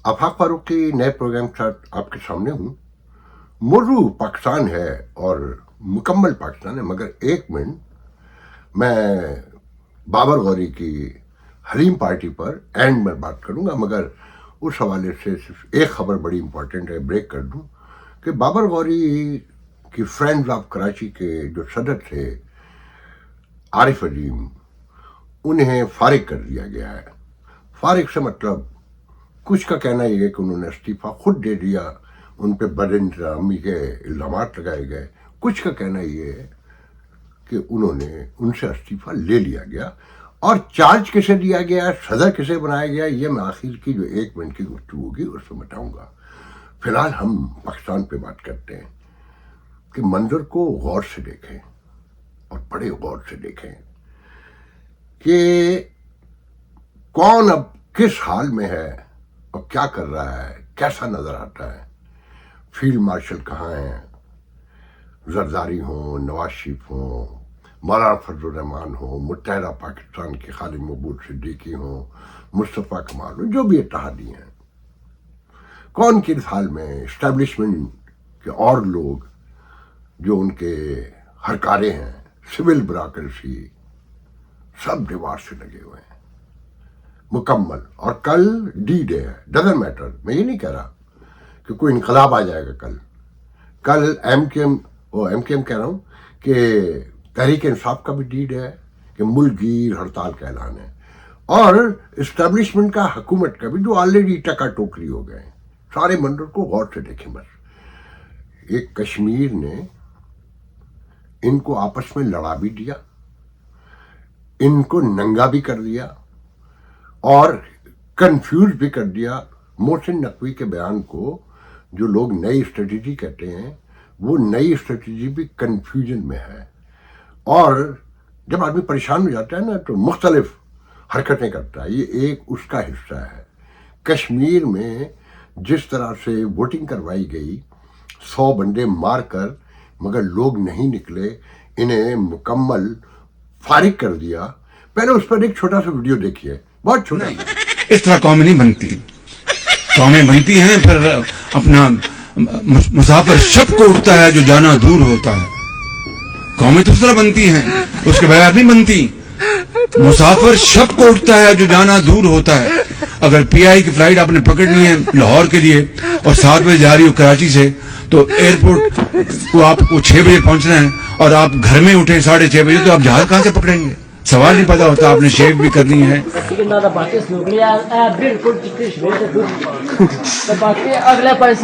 आफाक फारूक की नए प्रोग्राम के साथ आपके सामने हूँ। मौजू पाकिस्तान है और मुकम्मल पाकिस्तान है, मगर एक मिनट मैं बाबर गौरी की हलीम पार्टी पर एंड में बात करूँगा, मगर उस हवाले से सिर्फ एक खबर बड़ी इंपॉर्टेंट है, ब्रेक कर दूँ कि बाबर गौरी की फ्रेंड्स ऑफ कराची के जो सदर थे आरिफ अजीम, उन्हें फारिग कर दिया गया है। फारिग से मतलब कुछ का कहना ये है कि उन्होंने इस्तीफा खुद दे दिया, उन पर बदइंतजामी के इल्ज़ाम लगाए गए। कुछ का कहना ये है कि उन्होंने उनसे इस्तीफा ले लिया गया। और चार्ज किसे दिया गया, सदर किसे बनाया गया, ये मैं आखिर की जो एक मिनट की गुफ्तगू होगी उसमें बताऊंगा। फिलहाल हम पाकिस्तान पे बात करते हैं कि मंजर को गौर से देखें और बड़े गौर से देखें कि कौन अब किस हाल में है और क्या कर रहा है, कैसा नजर आता है। फील्ड मार्शल कहाँ हैं, जरदारी हो, नवाज शरीफ हो, मौलाना फजल रहमान हो, मुत्तहदा पाकिस्तान के खालिद मकबूल सिद्दीकी हो, मुस्तफ़ा कमाल हो, जो भी इत्तेहादी हैं, कौन किस हाल में। इस्टेब्लिशमेंट के और लोग जो उनके हरकारे हैं, सिविल ब्यूरोक्रेसी, सब दीवार से लगे हुए हैं मुकम्मल। और कल डी डे है, डजंट मैटर। मैं ये नहीं कह रहा कि कोई इनकलाब आ जाएगा कल एमकेएम कह रहा हूँ कि तहरीक इंसाफ का भी डी डे है कि मुल्कगीर हड़ताल का ऐलान है, और इस्टेब्लिशमेंट का, हुकूमत का भी, जो ऑलरेडी टका टोकरी हो गए। सारे मंदिर को गौर से देखें। बस एक कश्मीर ने इनको आपस में लड़ा भी दिया, इनको नंगा भी कर दिया और कंफ्यूज भी कर दिया। मोहसिन नकवी के बयान को जो लोग नई स्ट्रेटजी कहते हैं, वो नई स्ट्रेटजी भी कंफ्यूजन में है। और जब आदमी परेशान हो जाता है ना, तो मुख्तलिफ हरकतें करता है। ये एक उसका हिस्सा है। कश्मीर में जिस तरह से वोटिंग करवाई गई, 100 बंदे मार कर, मगर लोग नहीं निकले, इन्हें मुकम्मल फारिग कर दिया। पहले उस पर एक छोटा सा वीडियो देखिए, बहुत छोटा। इस तरह कौमें नहीं बनती, कौमें बनती हैं फिर अपना मुसाफिर शब को उठता है जो जाना दूर होता है। कौमें तो इस तरह बनती हैं, उसके बगैर नहीं बनती। मुसाफिर शब को उठता है जो जाना दूर होता है। अगर पीआई की फ्लाइट आपने पकड़नी है लाहौर के लिए और 7 बजे जा रही हो कराची से, तो एयरपोर्ट को आपको 6 बजे पहुंचना है और आप घर में उठे 6:30 बजे, तो आप जहाज कहां से पकड़ेंगे? सवाल नहीं पता होता। आपने शेव भी करनी है। अगले 5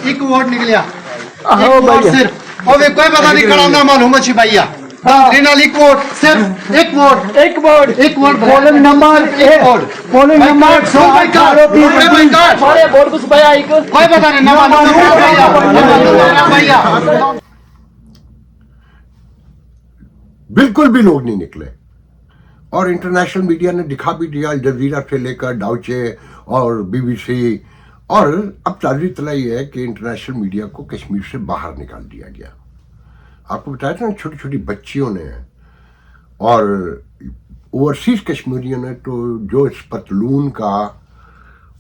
एक वोट निकलिया सिर्फ, और वे कोई पता नहीं कड़ा ना मालूम अच्छी भैया। एक वोट, सिर्फ एक vote polling number, polling number कोई पता नहीं ना भैया। बिल्कुल भी लोग नहीं निकले। और इंटरनेशनल मीडिया ने दिखा भी दिया, अल जजीरा से लेकर डाउचे और बीबीसी। और अब ताज़ी इत्तला ये है कि इंटरनेशनल मीडिया को कश्मीर से बाहर निकाल दिया गया। आपको बताया था ना, छोटी छोटी बच्चियों ने और ओवरसीज कश्मीरियों ने, तो जो इस पतलून का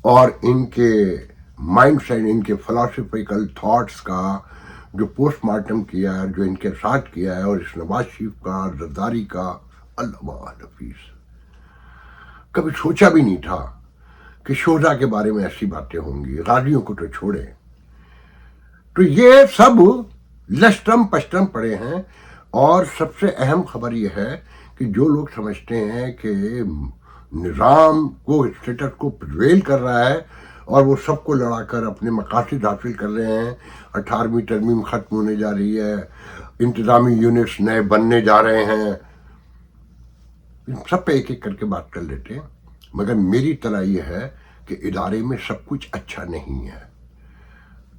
और इनके माइंड सेट, इनके फिलोसफिकल थॉट्स का जो पोस्टमार्टम किया है, जो इनके साथ किया है, और इस नवाज शरीफ का, जरदारी का, अल्लाह हफीज, कभी सोचा भी नहीं था कि शोधा के बारे में ऐसी बातें होंगी। गाजियों को तो छोड़े। तो ये सब लश्तम पश्तम पड़े हैं। और सबसे अहम खबर यह है कि जो लोग समझते हैं कि निज़ाम को, स्टेटस को प्रिवेल कर रहा है और वो सबको लड़ाकर अपने मकासद हासिल कर रहे हैं, 18वीं तरमीम ख़त्म होने जा रही है, इंतज़ामी यूनिट्स नए बनने जा रहे हैं, इन सब पे एक एक करके बात कर लेते हैं। मगर मेरी तरह यह है कि इदारे में सब कुछ अच्छा नहीं है,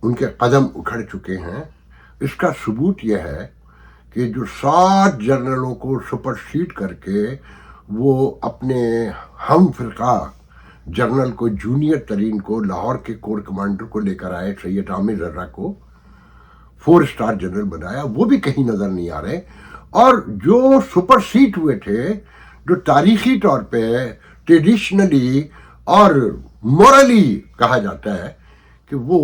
उनके कदम उखड़ चुके हैं। इसका सबूत यह है कि जो 7 जनरलों को सुपरसीड करके वो अपने हम फिरका जनरल को, जूनियर तरीन को, लाहौर के कोर कमांडर को लेकर आए, सैयद आमिर रजा को 4 स्टार जनरल बनाया, वो भी कहीं नजर नहीं आ रहे। और जो सुपरसीड हुए थे जो तारीखी तौर पे ट्रेडिशनली और मॉरली कहा जाता है कि वो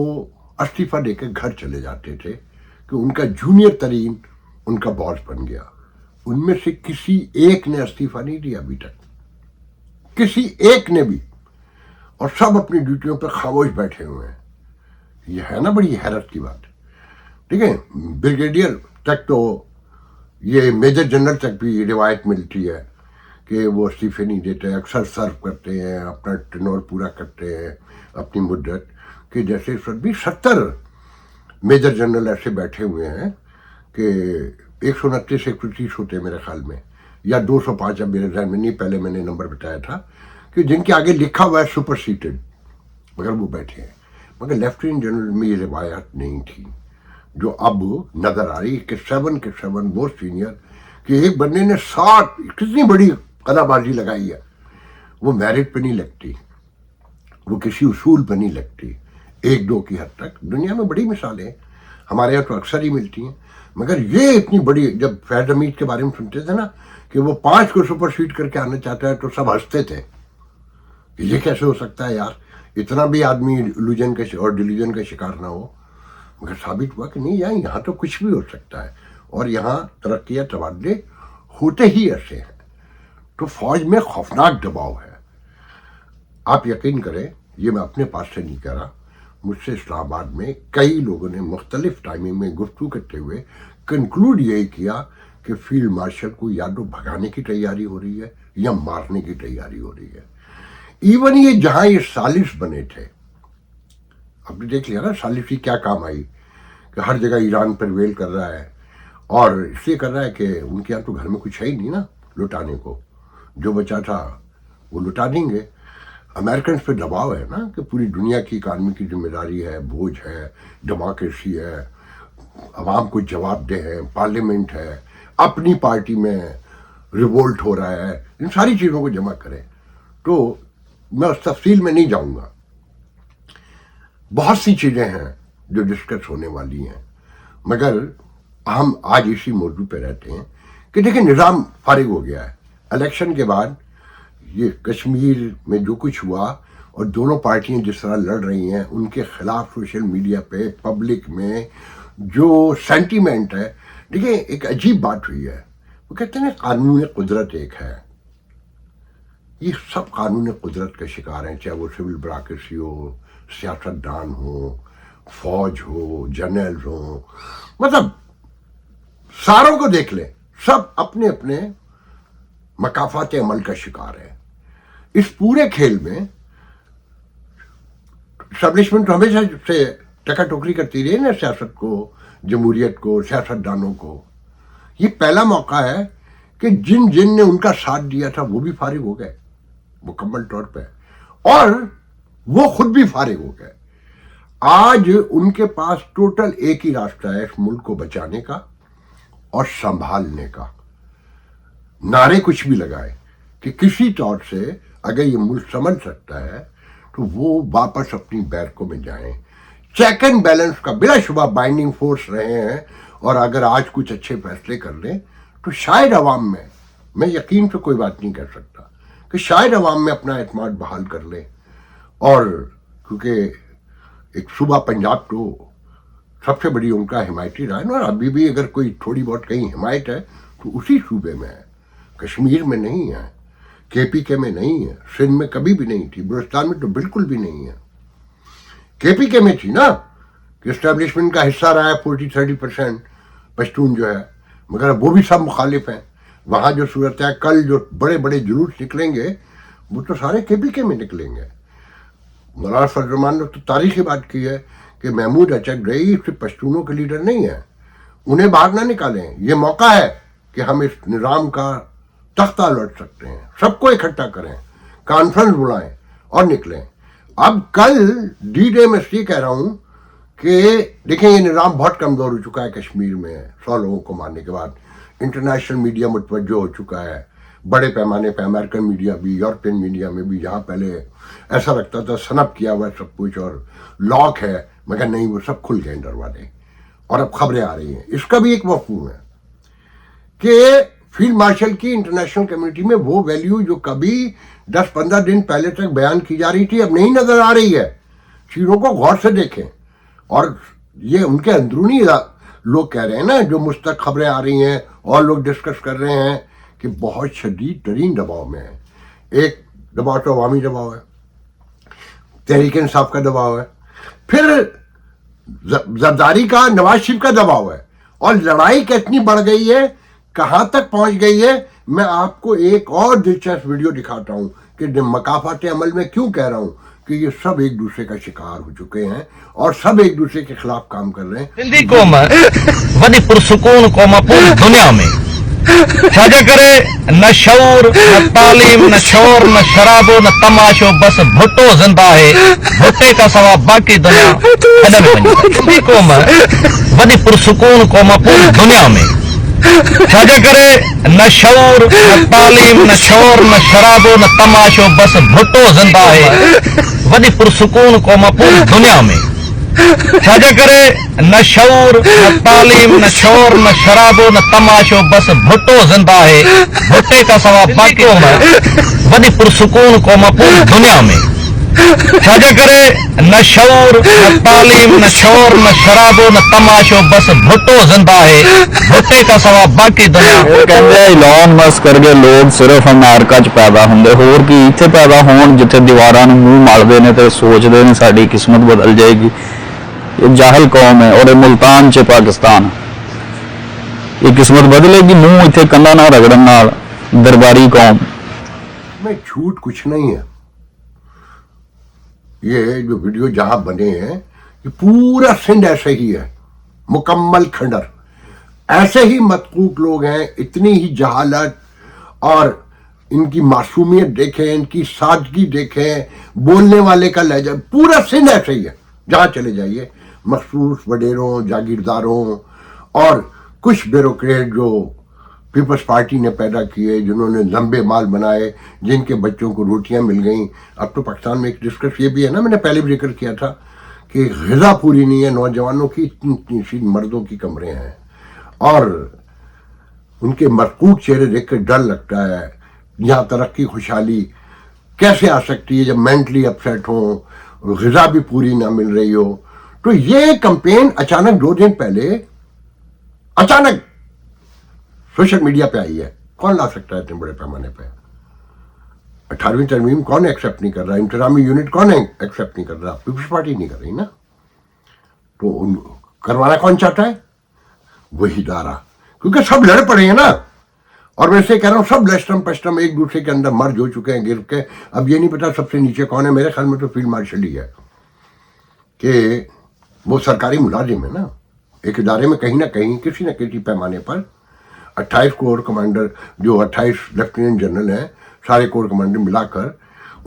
इस्तीफा देकर घर चले जाते थे कि उनका जूनियर तरीन उनका बॉस बन गया। उनमें से किसी एक ने इस्तीफा नहीं दिया अभी तक, किसी एक ने भी, और सब अपनी ड्यूटियों पर खामोश बैठे हुए हैं। ये है ना बड़ी हैरत की बात, ठीक है। ब्रिगेडियर तक तो, ये मेजर जनरल तक भी रिवायत मिलती है कि वो इस्तीफे नहीं देते, अक्सर सर्व करते हैं, अपना टेन्योर पूरा करते हैं अपनी मुद्दत, कि जैसे इस वक्त भी 70 मेजर जनरल ऐसे बैठे हुए हैं कि 129 130 होते हैं मेरे ख्याल में, या 205, अब मेरे ध्यान में नहीं, पहले मैंने नंबर बताया था, कि जिनके आगे लिखा हुआ है सुपर सीटेड, मगर वो बैठे हैं। मगर लेफ्टिनेंट जनरल में ये रिवायत नहीं थी जो अब नजर आ रही कि 7 के 7 वो सीनियर, कि एक बंदे ने 60 कितनी बड़ी कलाबाजी लगाई है, वो मेरिट पे नहीं लगती, वो किसी उसूल पे नहीं लगती, एक दो की हद तक। दुनिया में बड़ी मिसालें हमारे यहाँ तो अक्सर ही मिलती हैं, मगर ये इतनी बड़ी, जब फैज हमीद के बारे में सुनते थे ना कि वो 5 को सुपरसीड करके आना चाहता है, तो सब हंसते थे कि ये कैसे हो सकता है यार, इतना भी आदमी इल्यूजन के और डिल्यूजन का शिकार ना हो। मगर साबित हुआ कि नहीं यार, यहाँ तो कुछ भी हो सकता है, और यहाँ तरक्की या तबादले होते ही ऐसे हैं। तो फौज में खौफनाक दबाव है। आप यकीन करें, ये मैं अपने पास से नहीं कह रहा, मुझसे इस्लामाबाद में कई लोगों ने मुख्तलिफ टाइमिंग में गुफ्तगू करते हुए कंक्लूड यही किया कि फील्ड मार्शल को या तो भगाने की तैयारी हो रही है या मारने की तैयारी हो रही है। इवन ये जहां ये सालिस बने थे, आपने देख लिया ना सालिसी क्या काम आई, कि हर जगह ईरान प्रिवेल कर रहा है, और इसलिए कर रहा है कि उनके यहाँ तो घर में कुछ है ही नहीं ना लुटाने को, जो बचा था वो लुटा देंगे। अमेरिकन पे दबाव है ना कि पूरी दुनिया की इकानमी की जिम्मेदारी है, बोझ है, डेमोक्रेसी है, अवाम को जवाबदेह है, पार्लियामेंट है, अपनी पार्टी में रिवोल्ट हो रहा है, इन सारी चीज़ों को जमा करें। तो मैं उस तफसील में नहीं जाऊंगा, बहुत सी चीज़ें हैं जो डिस्कस होने वाली हैं, मगर हम आज इसी मौजू पे रहते हैं कि देखिए निज़ाम फारिग हो गया है। इलेक्शन के बाद ये कश्मीर में जो कुछ हुआ और दोनों पार्टियां जिस तरह लड़ रही हैं, उनके खिलाफ सोशल मीडिया पे पब्लिक में जो सेंटीमेंट है, देखिए एक अजीब बात हुई है। वो कहते हैं कानून कुदरत एक है, ये सब कानून कुदरत के शिकार हैं, चाहे वो सिविल ब्यूरोक्रेसी हो, सियासतदान हो, फौज हो, जर्नल्स हो, मतलब सारों को देख ले, सब अपने अपने मकाफात अमल का शिकार है। इस पूरे खेल में एस्टेब्लिशमेंट तो हमेशा से टका टोकरी करती रही ना सियासत को, जमहूरियत को, सियासतदानों को। ये पहला मौका है कि जिन जिन ने उनका साथ दिया था वो भी फारिग हो गए मुकम्मल तौर पे, और वो खुद भी फारिग हो गए। आज उनके पास टोटल एक ही रास्ता है इस मुल्क को बचाने का और संभालने का। नारे कुछ भी लगाए कि किसी तौर से अगर ये मुल्क समझ सकता है तो वो वापस अपनी बैरकों में जाएं। चेक एंड बैलेंस का बिलाशुबा बाइंडिंग फोर्स रहे हैं, और अगर आज कुछ अच्छे फैसले कर लें तो शायद अवाम में, मैं यकीन तो कोई बात नहीं कर सकता, कि शायद अवाम में अपना एतमाद बहाल कर ले। और क्योंकि एक सूबा पंजाब तो सबसे बड़ी उनका हिमायती रहा है ना, और अभी भी अगर कोई थोड़ी बहुत कहीं हिमायत है तो उसी सूबे में है, कश्मीर में नहीं है, केपीके में नहीं है, सिंध में कभी भी नहीं थी, बलूचिस्तान में तो बिल्कुल भी नहीं है। केपीके में थी ना कि एस्टेब्लिशमेंट का हिस्सा रहा है 40-30% पश्तून जो है, मगर वो भी सब मुखालिफ हैं। वहाँ जो सूरत है, कल जो बड़े बड़े जुलूस निकलेंगे वो तो सारे केपीके में निकलेंगे। मौलाना फजल ने तो तारीखी बात की है कि महमूद अचक रही सिर्फ पश्तूनों के लीडर नहीं है, उन्हें बाहर ना निकालें, ये मौका है कि हम इस निज़ाम का तख्ता लौट सकते हैं, सबको इकट्ठा करें, कॉन्फ्रेंस बुलाएं और निकलें। अब कल डी डे में इसलिए कह रहा हूं कि देखें ये निज़ाम बहुत कमज़ोर हो चुका है कश्मीर में 100 लोगों को मारने के बाद। इंटरनेशनल मीडिया मुतवज्जो हो चुका है, बड़े पैमाने पर अमेरिकन मीडिया भी, यूरोपियन मीडिया में भी, जहाँ पहले ऐसा लगता था सनप किया हुआ है सब कुछ और लॉक है, मगर नहीं, वो सब खुल गए दरवाजे और अब खबरें आ रही हैं। इसका भी एक मफहूम है कि फील्ड मार्शल की इंटरनेशनल कम्युनिटी में वो वैल्यू जो कभी 10-15 दिन पहले तक बयान की जा रही थी अब नहीं नजर आ रही है। चीजों को गौर से देखें। और ये उनके अंदरूनी लोग कह रहे हैं ना, जो मुझ तक खबरें आ रही हैं और लोग डिस्कस कर रहे हैं कि बहुत शदीद तरीन दबाव में है। एक दबाव तो अवामी दबाव है, तहरीक इंसाफ का दबाव है, फिर जरदारी का, नवाज शरीफ का दबाव है। और लड़ाई कितनी बढ़ गई है, कहां तक पहुंच गई है, मैं आपको एक और दिलचस्प वीडियो दिखाता हूं कि मकाफात अमल में क्यों कह रहा हूं कि ये सब एक दूसरे का शिकार हो चुके हैं और सब एक दूसरे के खिलाफ काम कर रहे हैं। सिंधी कौम वॾी पुरसुकून कौम पूरी दुनिया में छाजा करे न शऊर न तालीम न शोर न शराबो न तमाशो, बस भुट्टो जिंदा है, भुट्टे का सवा बाकी दुनिया हिन में वञी। सिंधी कौम वॾी पुरसुकून कौम पूरी दुनिया में छाजा करे न शऊर न तालीम न शोर न शराबो न तमाशो, बस भुट्टो जिंदा है, वॾी पुरसुकून कौम पूरी दुनिया में छाजा करे न शऊर न तालीम न शोर न शराबो न तमाशो, बस भुट्टो जिंदा है, भुट्टे का सवा बाकी वॾी पुरसुकून कौम पूरी दुनिया में छाजा करे न शऊर न तालीम न शोर न शराबो न तमाशो, बस भुट्टो जिंदा है, भुट्टे का सवा बाकी दुनिया। ਕਹਿੰਦੇ ਇਲਨ ਮਸਕ ਵਰਗੇ ਲੋਕ ਸਿਰਫ ਅਮਰੀਕਾ 'ਚ ਪੈਦਾ ਹੁੰਦੇ, ਹੋਰ ਕੀ ਇੱਥੇ ਪੈਦਾ ਹੋਣ ਜਿੱਥੇ ਦੀਵਾਰਾਂ ਨੂੰ ਮੂੰਹ ਮਲਦੇ ਨੇ ਤੇ ਸੋਚਦੇ ਨੇ ਸਾਡੀ ਕਿਸਮਤ ਬਦਲ ਜਾਏਗੀ। ਇਹ ਜਾਹਿਲ ਕੌਮ ਹੈ ਔਰ ਇਹ ਮੁਲਤਾਨ 'ਚ ਪਾਕਿਸਤਾਨ, ਇਹ ਕਿਸਮਤ ਬਦਲੇਗੀ ਮੂੰਹ ਇੱਥੇ ਕੰਨਾਂ ਨਾਲ ਰਗੜਨ ਨਾਲ। ਦਰਬਾਰੀ ਕੌਮ में झूठ कुछ नहीं है। ये जो वीडियो जहां बने हैं ये पूरा सिंध ऐसे ही है, मुकम्मल खंडर। ऐसे ही मतकूक लोग हैं, इतनी ही जहालत और इनकी मासूमियत देखें, इनकी सादगी देखें, बोलने वाले का लहजा, पूरा सिंध ऐसे ही है। जहां चले जाइए मखसूस वडेरों, जागीरदारों और कुछ ब्यूरोक्रेट जो पीपल्स पार्टी ने पैदा किए, जिन्होंने लंबे माल बनाए, जिनके बच्चों को रोटियां मिल गईं। अब तो पाकिस्तान में एक डिस्कस ये भी है ना, मैंने पहले भी जिक्र किया था कि ग़िज़ा पूरी नहीं है नौजवानों की, इतनी सी मर्दों की कमरे हैं और उनके मरकूक चेहरे देख कर डर लगता है। यहाँ तरक्की खुशहाली कैसे आ सकती है जब मेंटली अपसेट हो, ग़िज़ा भी पूरी ना मिल रही हो। तो ये कैंपेन अचानक 2 दिन पहले अचानक सोशल मीडिया पे आई है। कौन ला सकता है इतने बड़े पैमाने पे? 18वीं तरमीम कौन एक्सेप्ट नहीं कर रहा, इंतजामी यूनिट कौन एक्सेप्ट नहीं कर रहा, पीपल्स पार्टी नहीं कर रही ना। तो करवाना कौन चाहता है? वही इदारा, क्योंकि सब लड़ पड़े हैं ना। और मैं से कह रहा हूं सब लश्टम पश्टम एक दूसरे के अंदर मर्ज हो चुके हैं गिर के। अब ये नहीं पता सबसे नीचे कौन है। मेरे ख्याल में तो फील्ड मार्शल ही है कि वो सरकारी मुलाजिम है ना। एक इदारे में कहीं ना कहीं किसी न किसी पैमाने पर 28 कोर कमांडर, जो 28 लेफ्टिनेंट जनरल हैं, सारे कोर कमांडर मिलाकर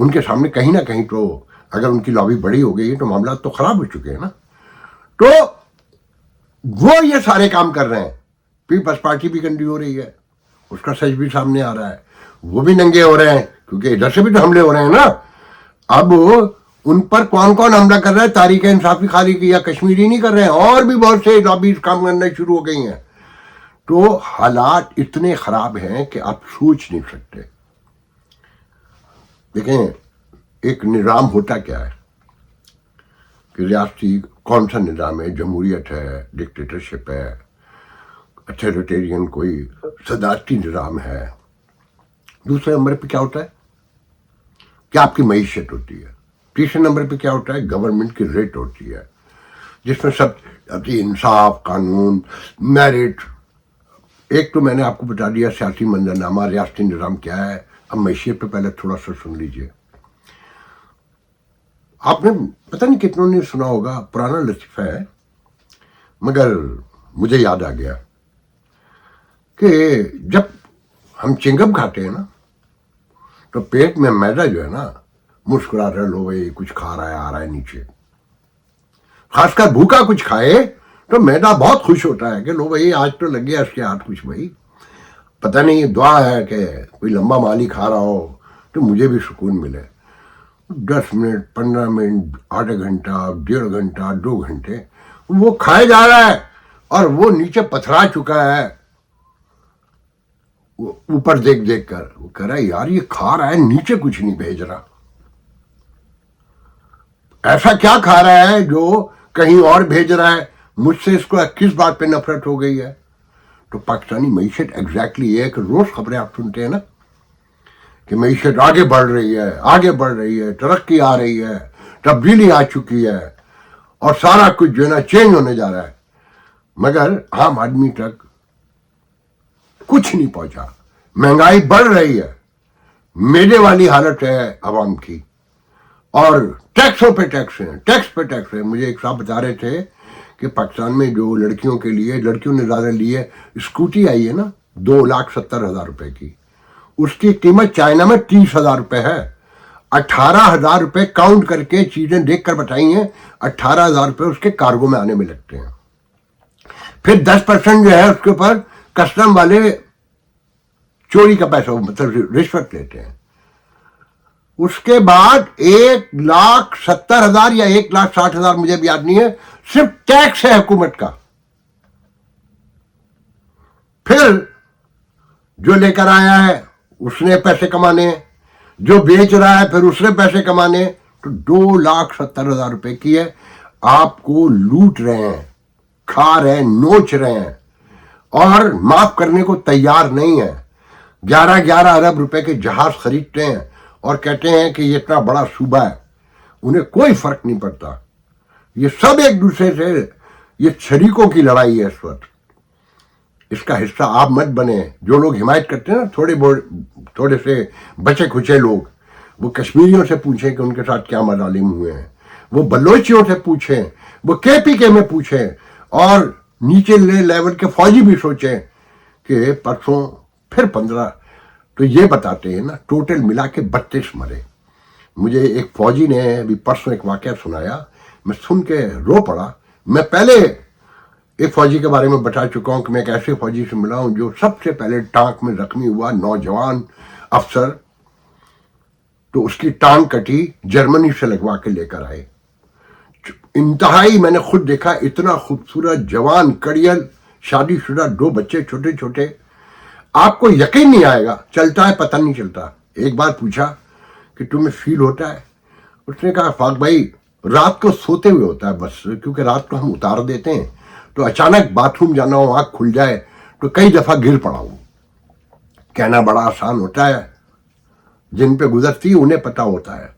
उनके सामने कहीं ना कहीं तो अगर उनकी लॉबी बड़ी हो गई है तो मामला तो खराब हो चुके हैं ना। तो वो ये सारे काम कर रहे हैं। पीपल्स पार्टी भी गंदी हो रही है, उसका सच भी सामने आ रहा है, वो भी नंगे हो रहे हैं क्योंकि इधर से भी तो हमले हो रहे हैं ना। अब उन पर कौन कौन हमला कर रहा है? तारीख इंसाफी खाली की या कश्मीरी नहीं कर रहे हैं, और भी बहुत से लॉबीज काम करने शुरू हो गई हैं। तो हालात इतने खराब हैं कि आप सोच नहीं सकते। देखें एक निज़ाम होता क्या है कि रियासती कौन सा निज़ाम है, जमहूरियत है, डिक्टेटरशिप है, अथॉरिटेरियन कोई सदारती निज़ाम है। दूसरे नंबर पे क्या होता है कि आपकी मईशत होती है। तीसरे नंबर पे क्या होता है? गवर्नमेंट की रेट होती है जिसमें सब अति इंसाफ, कानून, मेरिट। एक तो मैंने आपको बता दिया सियासी मंजरनामा, रियासती निज़ाम क्या है। अब मैशियत पे पहले थोड़ा सा सुन लीजिए। आपने पता नहीं कितनों ने सुना होगा, पुराना लतीफ़ा है मगर मुझे याद आ गया कि जब हम चिंगम खाते हैं ना तो पेट में मैदा जो है ना मुस्कुरा रहा, लो भाई कुछ खा रहा है, आ रहा है नीचे। खासकर भूखा कुछ खाए तो मैदा बहुत खुश होता है कि लो भाई आज तो लग गया इसके हाथ कुछ। भाई पता नहीं दुआ है कि कोई लंबा माली खा रहा हो तो मुझे भी सुकून मिले। 10 मिनट, 15 मिनट, आधा घंटा, 1.5 घंटा, 2 घंटे वो खाए जा रहा है और वो नीचे पथरा चुका है। ऊपर देख देख कर वो कह रहा है यार ये खा रहा है, नीचे कुछ नहीं भेज रहा, ऐसा क्या खा रहा है जो कहीं और भेज रहा है, मुझसे इसको किस बात पे नफरत हो गई है। तो पाकिस्तानी मईशत एग्जैक्टली ये है कि रोज खबरें आप सुनते हैं ना कि मईशत आगे बढ़ रही है, आगे बढ़ रही है, तरक्की आ रही है, तब्दीली आ चुकी है और सारा कुछ जो है ना चेंज होने जा रहा है, मगर आम आदमी तक कुछ नहीं पहुंचा। महंगाई बढ़ रही है, मेले वाली हालत है आवाम की, और टैक्सों पे टैक्स है, टैक्स पे टैक्स है। मुझे एक साहब बता रहे थे कि पाकिस्तान में जो लड़कियों के लिए, लड़कियों ने ज्यादा लिए स्कूटी आई है ना 2,70,000 रुपए की, उसकी कीमत चाइना में 30,000 रुपए है। 18,000 रुपए काउंट करके चीजें देख कर बताई हैं, 18,000 रुपए उसके कार्गो में आने में लगते हैं। फिर 10% जो है उसके ऊपर कस्टम वाले चोरी का पैसा, मतलब रिश्वत लेते हैं। उसके बाद 1,70,000 या 1,60,000 मुझे भी याद नहीं है, सिर्फ टैक्स है हुकूमत का। फिर जो लेकर आया है उसने पैसे कमाने, जो बेच रहा है फिर उसने पैसे कमाने, तो 2,70,000 रुपए की है। आपको लूट रहे हैं, खा रहे हैं, नोच रहे हैं और माफ करने को तैयार नहीं है। 11-11 अरब रुपए के जहाज खरीदते हैं और कहते हैं कि ये इतना बड़ा सूबा है, उन्हें कोई फर्क नहीं पड़ता। ये सब एक दूसरे से, ये शरीकों की लड़ाई है इस वक्त। इसका हिस्सा आप मत बने। जो लोग हिमायत करते हैं ना, थोड़े से बचे खुचे लोग, वो कश्मीरियों से पूछें कि उनके साथ क्या मजालिम हुए हैं, वो बलोचियों से पूछें, वो KPK में पूछें, और नीचे लेवल के फौजी भी सोचें कि परसों फिर 15, तो ये बताते हैं ना टोटल मिला के 32 मरे। मुझे एक फौजी ने अभी परसों एक वाकया सुनाया, मैं सुन के रो पड़ा। मैं पहले एक फौजी के बारे में बता चुका हूं कि मैं एक ऐसे फौजी से मिला हूं जो सबसे पहले टांक में जख्मी हुआ, नौजवान अफसर, तो उसकी टांग कटी, जर्मनी से लगवा के लेकर आए। इंतहाई मैंने खुद देखा, इतना खूबसूरत जवान कड़ियल, शादीशुदा, 2 बच्चे छोटे छोटे, आपको यकीन नहीं आएगा, चलता है पता नहीं चलता। एक बार पूछा कि तुम्हें फील होता है? उसने कहा फाक भाई रात को सोते हुए होता है बस, क्योंकि रात को हम उतार देते हैं, तो अचानक बाथरूम जाना हो, आंख खुल जाए तो कई दफा गिर पड़ा हूं। कहना बड़ा आसान होता है, जिन पे गुजरती उन्हें पता होता है।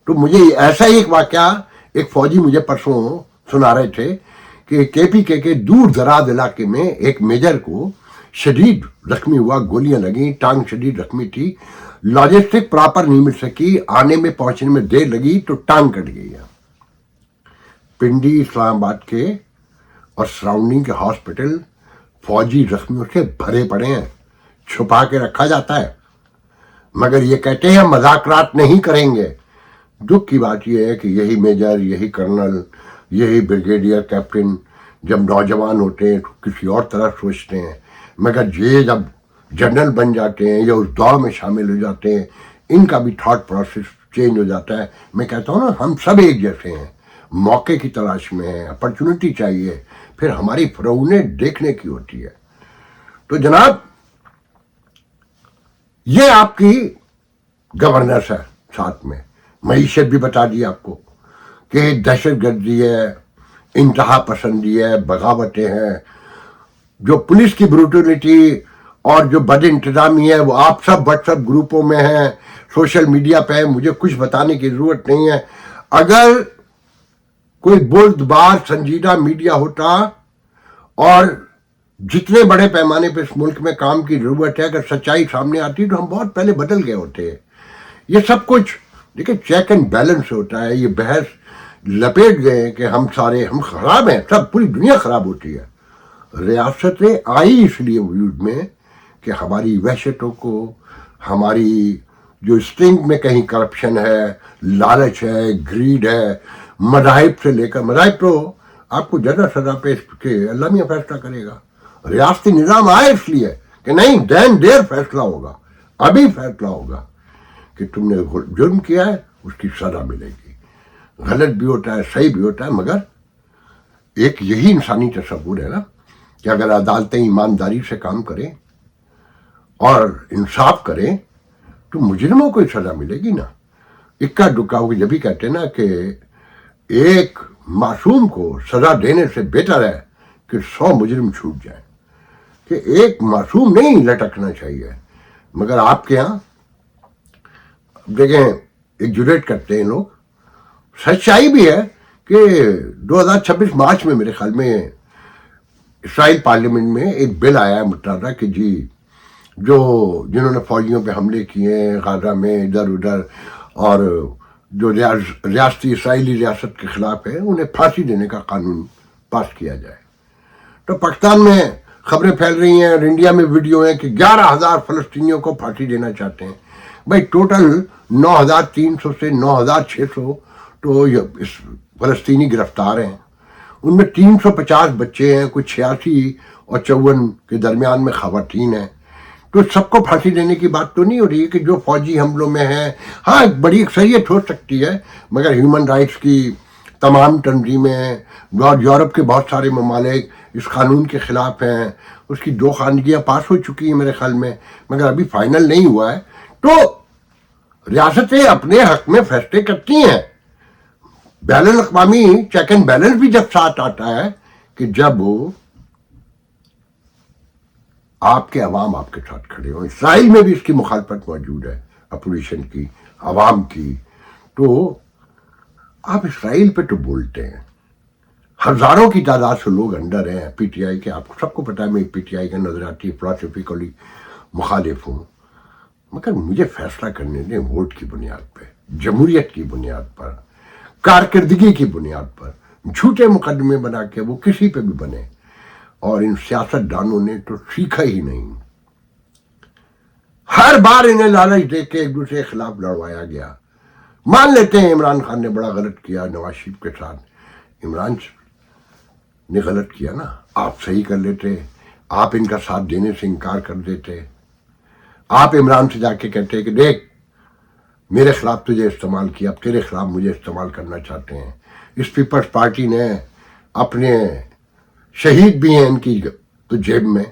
तो मुझे ऐसा ही एक वाकया एक फौजी मुझे परसों सुना रहे थे कि KPK के दूर दराज इलाके में एक मेजर को शदीद जख्मी हुआ, गोलियां लगी, टांग शदीद जख्मी थी, लॉजिस्टिक प्रॉपर नहीं मिल सकी, आने में पहुंचने में देर लगी तो टांग कट गई है। पिंडी, इस्लामाबाद के और सराउंडिंग के हॉस्पिटल फौजी जख्मियों से भरे पड़े हैं, छुपा के रखा जाता है, मगर ये कहते हैं मजाकरात नहीं करेंगे। दुख की बात यह है कि यही मेजर, यही कर्नल, यही ब्रिगेडियर, कैप्टन जब नौजवान होते हैं तो किसी और तरह सोचते हैं, मगर ये जब जनरल बन जाते हैं या उस दौर में शामिल हो जाते हैं, इनका भी थॉट प्रोसेस चेंज हो जाता है। मैं कहता हूँ ना, हम सब एक जैसे हैं, मौके की तलाश में हैं, अपॉर्चुनिटी चाहिए, फिर हमारी फ़रौनें देखने की होती है। तो जनाब ये आपकी गवर्नेंस है, साथ में मईशत भी बता दी आपको कि दहशतगर्दी है, इंतहा पसंदी है, बगावतें हैं, जो पुलिस की ब्रूटलिटी और जो बद इंतजामी है वो आप सब व्हाट्सएप ग्रुपों में है, सोशल मीडिया पे है, मुझे कुछ बताने की जरूरत नहीं है। अगर कोई बुर्दबार संजीदा मीडिया होता और जितने बड़े पैमाने पे इस मुल्क में काम की जरूरत है, अगर सच्चाई सामने आती तो हम बहुत पहले बदल गए होते। ये सब कुछ देखिए चेक एंड बैलेंस होता है। ये बहस लपेट गए कि हम खराब हैं, सब पूरी दुनिया खराब होती है। रियासतें आई इसलिए वजूद में कि हमारी वहशतों को, हमारी जो स्टिंग में कहीं करप्शन है, लालच है, ग्रीड है, मज़ाहिब से लेकर, मज़ाहिब तो आपको जगह सजा पेश के अल्लाह मियां फैसला करेगा। रियासती निज़ाम आए इसलिए कि नहीं, देन देर फैसला होगा, अभी फैसला होगा कि तुमने जुर्म किया है, उसकी सजा मिलेगी। गलत भी होता है, सही भी होता है, मगर एक यही इंसानी तस्वुर है ना कि अगर अदालतें ईमानदारी से काम करें اور انصاف کریں تو مجرموں کو سزا ملے گی نا. اکا دکا وہ جب بھی کہتے ہیں نا کہ ایک معصوم کو سزا دینے سے بہتر ہے کہ 100 مجرم چھوٹ جائیں, کہ ایک معصوم نہیں لٹکنا چاہیے. مگر آپ کے ہاں دیکھیں ایگزولیٹ کرتے ہیں لوگ. سچائی بھی ہے کہ 2026 مارچ میں میرے خیال میں اسرائیل پارلیمنٹ میں ایک بل آیا ہے متنازع کہ جی جنہوں نے فوجیوں پہ حملے کیے ہیں غزہ میں ادھر ادھر اور جو ریاستی اسرائیلی ریاست کے خلاف ہے انہیں پھانسی دینے کا قانون پاس کیا جائے. تو پاکستان میں خبریں پھیل رہی ہیں اور انڈیا میں ویڈیو ہیں کہ 11,000 فلسطینیوں کو پھانسی دینا چاہتے ہیں. بھائی ٹوٹل 9,300 سے 9,600 تو اس فلسطینی گرفتار ہیں. ان میں 350 بچے ہیں, کچھ 86 اور 54 کے درمیان میں خواتین ہیں. تو سب کو پھانسی دینے کی بات تو نہیں ہو رہی ہے کہ جو فوجی حملوں میں ہیں. ہاں ایک بڑی اکثریت ہو سکتی ہے مگر ہیومن رائٹس کی تمام تنظیمیں اور یورپ کے بہت سارے ممالک اس قانون کے خلاف ہیں. اس کی 2 خواندگیاں پاس ہو چکی ہیں میرے خیال میں مگر ابھی فائنل نہیں ہوا ہے. تو ریاستیں اپنے حق میں فیصلے کرتی ہیں. بین الاقوامی چیک اینڈ بیلنس بھی جب ساتھ آتا ہے کہ جب آپ کے عوام آپ کے ساتھ کھڑے ہوں. اسرائیل میں بھی اس کی مخالفت موجود ہے, اپوزیشن کی, عوام کی. تو آپ اسرائیل پہ تو بولتے ہیں, ہزاروں کی تعداد سے لوگ اندر ہیں پی ٹی آئی کے. آپ کو سب کو پتا ہے میں پی ٹی آئی کا نظریاتی فلسفیکلی مخالف ہوں مگر مجھے فیصلہ کرنے دیں ووٹ کی بنیاد پہ, جمہوریت کی بنیاد پر, کارکردگی کی بنیاد پر. جھوٹے مقدمے بنا کے وہ کسی پہ بھی بنے اور ان سیاست دانوں نے تو سیکھا ہی نہیں. ہر بار انہیں لالچ دے کے ایک دوسرے کے خلاف لڑوایا گیا. مان لیتے ہیں عمران خان نے بڑا غلط کیا نواز شریف کے ساتھ. عمران نے غلط کیا نا, آپ صحیح کر لیتے, آپ ان کا ساتھ دینے سے انکار کر دیتے. آپ عمران سے جا کے کہتے کہ دیکھ میرے خلاف تجھے استعمال کیا, اب تیرے خلاف مجھے استعمال کرنا چاہتے ہیں. اس پیپلز پارٹی نے اپنے شہید بھی ہیں ان کی تو جیب میں,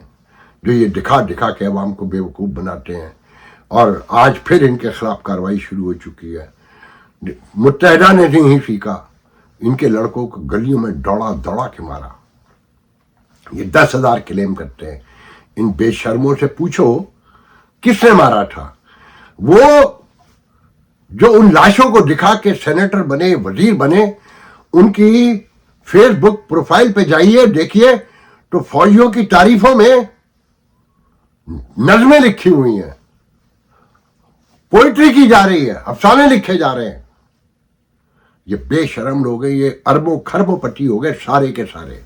جو یہ دکھا دکھا کے عوام کو بیوقوف بناتے ہیں. اور آج پھر ان کے خلاف کارروائی شروع ہو چکی ہے. متحدہ نے نہیں سیکھا, ان کے لڑکوں کو گلیوں میں دوڑا دوڑا کے مارا. یہ 10,000 کلیم کرتے ہیں. ان بے شرموں سے پوچھو کس نے مارا تھا. وہ جو ان لاشوں کو دکھا کے سینیٹر بنے, وزیر بنے, ان کی فیس بک پروفائل پہ جائیے دیکھیے تو فوجیوں کی تعریفوں میں نظمیں لکھی ہوئی ہیں, پوئٹری کی جا رہی ہے, افسانے لکھے جا رہے ہیں. یہ بے شرم لوگ ہیں, یہ اربوں خربوں پتی ہو گئے سارے کے سارے.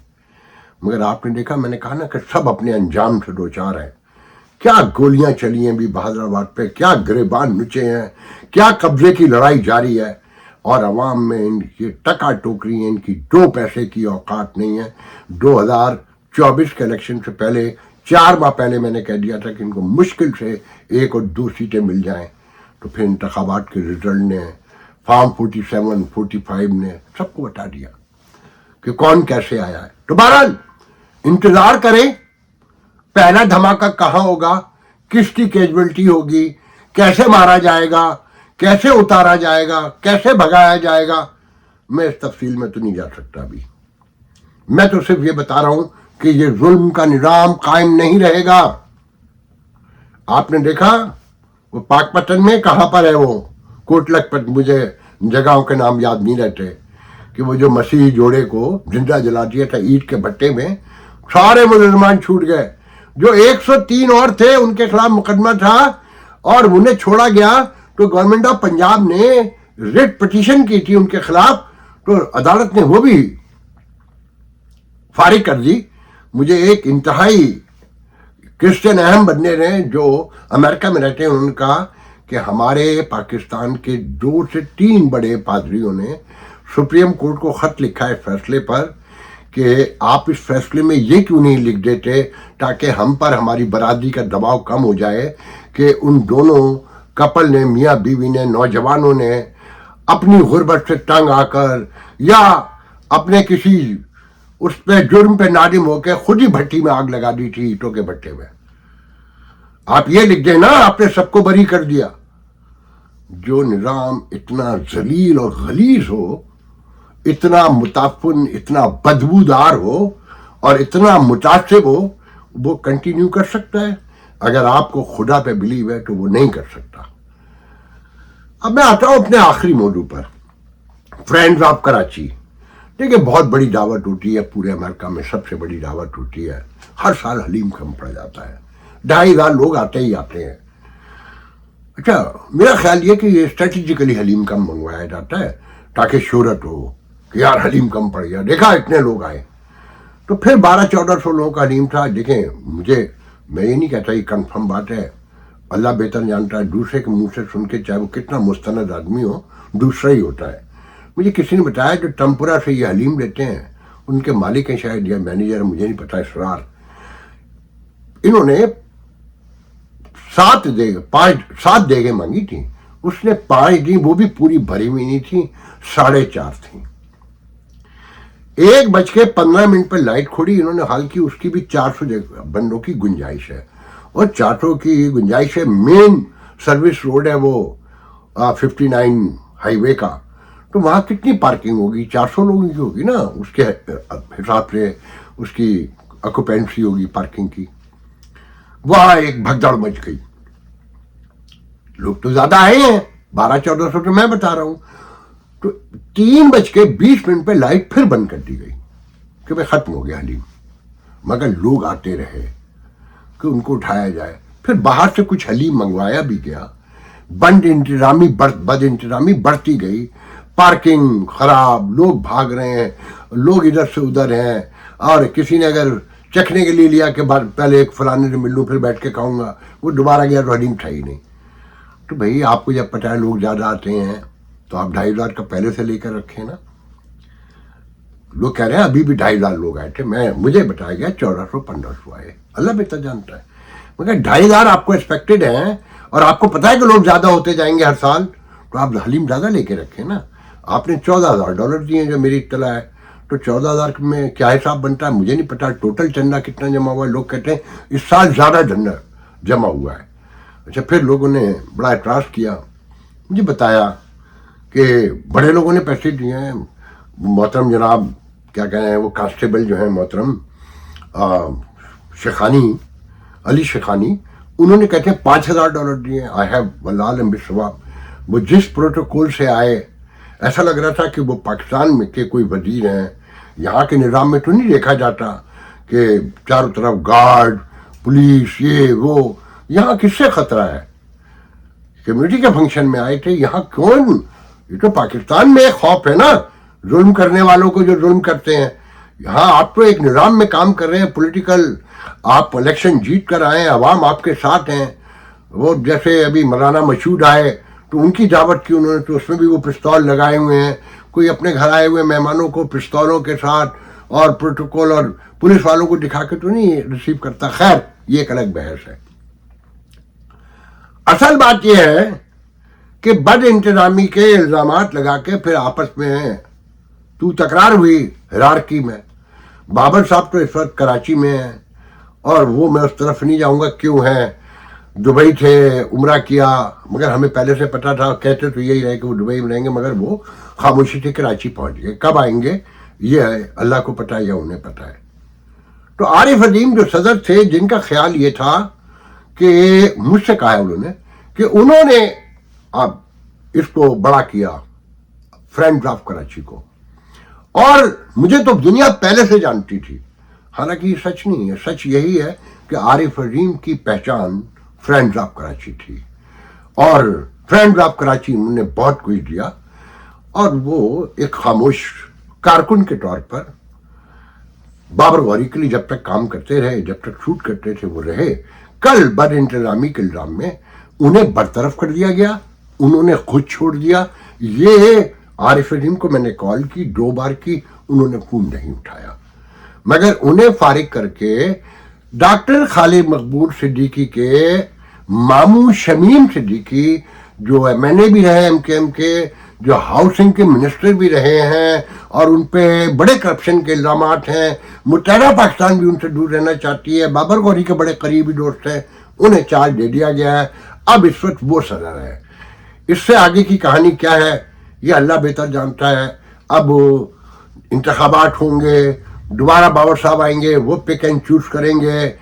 مگر آپ نے دیکھا, میں نے کہا نا کہ سب اپنے انجام سے دوچار ہیں. کیا گولیاں چلی ہیں بھی بہادر آباد پہ, کیا گریبان نچے ہیں, کیا قبضے کی لڑائی جاری ہے. اور عوام میں ان کی ٹکا ٹوکری ہیں, ان کی 2 پیسے کی اوقات نہیں ہے. 2024 کے الیکشن سے پہلے 4 ماہ پہلے میں نے کہہ دیا تھا کہ ان کو مشکل سے 1 اور 2 سیٹیں مل جائیں. تو پھر انتخابات کے رزلٹ نے, فارم 47 45 نے سب کو بتا دیا کہ کون کیسے آیا ہے. تو بہرحال انتظار کریں پہلا دھماکہ کہاں ہوگا, کس کی کیجویلٹی ہوگی, کیسے مارا جائے گا, کیسے اتارا جائے گا, کیسے بھگایا جائے گا. میں اس تفصیل میں تو نہیں جا سکتا ابھی. میں تو صرف یہ بتا رہا ہوں کہ یہ ظلم کا نظام قائم نہیں رہے گا. آپ نے دیکھا وہ پاک پتن میں کہاں پر ہے, وہ کوٹ لکھپت, مجھے جگہوں کے نام یاد نہیں رہتے, کہ وہ جو مسیحی جوڑے کو زندہ جلا دیا تھا اینٹ کے بھٹے میں, سارے مسلمان چھوٹ گئے. جو 103 اور تھے ان کے خلاف مقدمہ تھا اور انہیں چھوڑا گیا. تو گورنمنٹ آف پنجاب نے ریٹ پٹیشن کی تھی ان کے خلاف, تو عدالت نے وہ بھی فارغ کر دی. مجھے ایک انتہائی کرسچن اہم بندے نے جو امریکہ میں رہتے ہیں, انہوں نے کہا کہ ہمارے پاکستان کے 2 سے 3 بڑے پادریوں نے سپریم کورٹ کو خط لکھا ہے فیصلے پر کہ آپ اس فیصلے میں یہ کیوں نہیں لکھ دیتے تاکہ ہم پر ہماری برادری کا دباؤ کم ہو جائے کہ ان دونوں کپل نے, میاں بیوی نے, نوجوانوں نے اپنی غربت سے تنگ آ کر یا اپنے کسی اس پہ جرم پہ نادم ہو کے خود ہی بھٹی میں آگ لگا دی تھی اینٹوں کے بھٹے میں. आप ये लिख देना आपने सबको बरी कर दिया। जो निज़ाम इतना जलील और गलीज हो, इतना मुताफिन, इतना बदबूदार हो और इतना मुतासिब हो, वो कंटिन्यू कर सकता है। अगर आपको खुदा पे बिलीव है तो वो नहीं कर सकता। अब मैं आता हूं अपने आखिरी मौजू पर, फ्रेंड्स ऑफ कराची। देखिए बहुत बड़ी दावत होती है पूरे अमेरिका में, सबसे बड़ी दावत होती है, हर साल हलीम कम पड़ जाता है, 2,500 लोग आते ही आते हैं। अच्छा, मेरा ख्याल ये कि ये स्ट्रेटेजिकली हलीम कम मंगवाया जाता है ताकि शोहरत हो कि यार हलीम कम पड़ गया, देखा इतने लोग आए। तो फिर 1200-1400 लोगों का हलीम था। देखें, मैं ये नहीं कहता ये कंफर्म बात है, अल्लाह बेहतर जानता है, दूसरे के मुंह से सुन के चाहे वो कितना मुस्तनद आदमी हो, दूसरा ही होता है। मुझे किसी ने बताया जो टम्पुरा से ये हलीम लेते हैं, उनके मालिक हैं शायद या मैनेजर, मुझे नहीं पता, इसरार, इन्होंने 7 देगे मांगी थी, उसने 5 दी, वो भी पूरी भरी हुई नहीं थी, 4.5 थी। 1:15 पर लाइट खोड़ी इन्होंने, हालांकि उसकी भी 400 बंदों की गुंजाइश है, और 400 की गुंजाइश है। मेन सर्विस रोड है वो 59 हाईवे का, तो वहां कितनी पार्किंग होगी? 400 लोगों की होगी ना, उसके हिसाब से उसकी ऑक्यूपेंसी होगी पार्किंग की। वहां एक भगदड़ मच गई, लोग तो ज्यादा आए हैं, 1200-1400 तो मैं बता रहा हूं। तो 3:20 पे लाइट फिर बंद कर दी गई कि भाई खत्म हो गया हलीम, मगर लोग आते रहे कि उनको उठाया जाए। फिर बाहर से कुछ हलीम मंगवाया भी गया, बद इंतजामी बढ़ती गई, पार्किंग खराब, लोग भाग रहे हैं, लोग इधर से उधर हैं, और किसी ने अगर चखने के लिए लिया कि पहले एक फलाने से मिल लूँ फिर बैठ के खाऊंगा, वो दोबारा गया तो हलीम था ही नहीं। तो भाई आपको जब पता है लोग ज्यादा आते हैं तो आप 2,500 का पहले से लेकर रखें ना। लोग कह रहे हैं अभी भी 2,500 लोग आए थे, मुझे बताया गया 1400-1500 आए, अल्लाह बेहतर जानता है, मगर 2,500 आपको एक्सपेक्टेड है और आपको पता है कि लोग ज्यादा होते जाएंगे हर साल, तो आप हलीम ज्यादा लेके रखें ना। आपने $14,000 दिए जो मेरी इत्तला है, तो 14,000 में क्या हिसाब बनता है मुझे नहीं पता, टोटल चंदा कितना जमा हुआ है। लोग कहते हैं इस साल ज्यादा चंदा जमा हुआ है। अच्छा, फिर लोगों ने बड़ा एतराज किया, मुझे बताया कि बड़े लोगों ने पैसे दिए हैं, मोहतरम जनाब क्या कह रहे हैं वो कांस्टेबल जो है मोहतरम अली शेखानी, उन्होंने कहते हैं $5,000 दिए। आई हैव वल्लाह बिस्वाब, वो जिस प्रोटोकॉल से आए ऐसा लग रहा था कि वो पाकिस्तान में के कोई वजीर हैं। यहाँ के निज़ाम में तो नहीं देखा जाता कि चारों तरफ गार्ड, पुलिस, ये वो। यहाँ किससे खतरा है? कम्युनिटी के फंक्शन में आए थे, यहाँ कौन? ये तो पाकिस्तान में एक खौफ है ना जुल्म करने वालों को जो जुल्म करते हैं। यहाँ आप तो एक निज़ाम में काम कर रहे हैं, पॉलिटिकल, आप इलेक्शन जीत कर आए हैं, अवाम आपके साथ हैं। वो जैसे अभी मौलाना मशहूद आए तो उनकी दावत की उन्होंने, तो उसमें भी वो पिस्तौल लगाए हुए हैं। कोई अपने घर आए हुए मेहमानों को पिस्तौलों के साथ और प्रोटोकॉल और पुलिस वालों को दिखा के तो नहीं रिसीव करता। खैर, ये एक अलग बहस है। असल बात यह है कि बद इंतजामी के इल्जामात लगा के फिर आपस में तू तकरार हुई हिरारकी में। बाबर साहब तो इस वक्त कराची में हैं, और वो मैं उस तरफ नहीं जाऊंगा क्यों है, दुबई थे, उम्रा किया, मगर हमें पहले से पता था, कहते तो यही रहे कि वो दुबई में रहेंगे, मगर वो खामोशी से कराची पहुंच गए। कब आएंगे ये है अल्लाह को पता है या उन्हें पता है। तो आरिफ अजीम जो सदर थे, जिनका ख्याल ये था कि मुझसे कहा है उन्होंने कि उन्होंने अब इसको बड़ा किया फ्रेंड्स ऑफ कराची को, और मुझे तो दुनिया पहले से जानती थी। हालांकि ये सच नहीं है, सच यही है कि आरिफ अजीम की पहचान फ्रेंड्स ऑफ कराची थी, और फ्रेंड्स ऑफ कराची उन्होंने बहुत कुछ दिया, और वो एक खामोश कारकुन के तौर पर बाबर गौरी के लिए जब तक काम करते रहे, जब तक शूट करते थे वो रहे। कल बद इंतजामी के इल्जाम में उन्हें बरतरफ कर दिया गया, उन्होंने खुद छोड़ दिया। ये आरिफ अजीम को मैंने कॉल की 2 बार की, उन्होंने फोन नहीं उठाया, मगर उन्हें फारिग करके डॉक्टर खालिद मकबूल सिद्दीकी के मामू शमीम सिद्दीकी, जो MNA भी रहे MKM के, जो हाउसिंग के मिनिस्टर भी रहे हैं और उन पे बड़े करप्शन के इल्जामात हैं। मुत्तहदा पाकिस्तान भी उनसे दूर रहना चाहती है। बाबर गौरी के बड़े करीबी दोस्त हैं, उन्हें चार्ज दे दिया गया है। अब इस वक्त वो सदर है। इससे आगे की कहानी क्या है ये अल्लाह बेहतर जानता है। अब इंतखाबात होंगे, दोबारा बाबर साहब आएंगे, वो पिक एंड चूज करेंगे।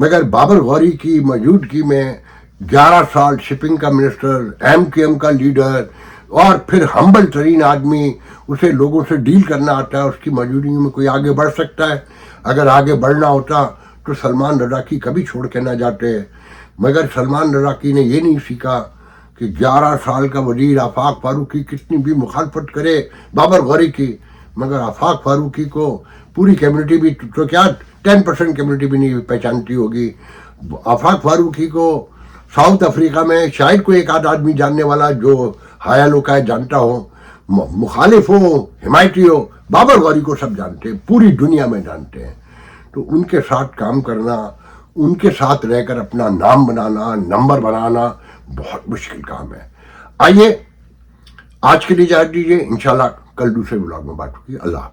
मगर बाबर गौरी की मौजूदगी में 11 साल शिपिंग का मिनिस्टर, MKM का लीडर और फिर हम्बल तरीन आदमी, उसे लोगों से डील करना आता है, उसकी मौजूदगी में कोई आगे बढ़ सकता है। अगर आगे बढ़ना होता तो सलमान रज़ाकी कभी छोड़ के ना जाते। मगर सलमान रज़ाकी ने ये नहीं सीखा कि 11 साल का वजीर आफाक फारूकी कितनी भी मुखालफत करे बाबर गौरी की, मगर आफाक फारूकी को पूरी कम्युनिटी भी तो क्या 10% कम्युनिटी भी नहीं पहचानती होगी। आफाक फारूकी को साउथ अफ्रीका में शायद कोई एक आध आदमी जानने वाला जो हाया लोका है जानता हो, मुखालिफ हो, हिमायती हो, बाबर गौरी को सब जानते हैं, पूरी दुनिया में जानते हैं। तो उनके साथ काम करना, उनके साथ रहकर अपना नाम बनाना, नंबर बनाना बहुत मुश्किल काम है। आइए आज के लिए इजाजत दीजिए, इंशाल्लाह कल दूसरे ब्लॉग में बात होगी। अल्लाह।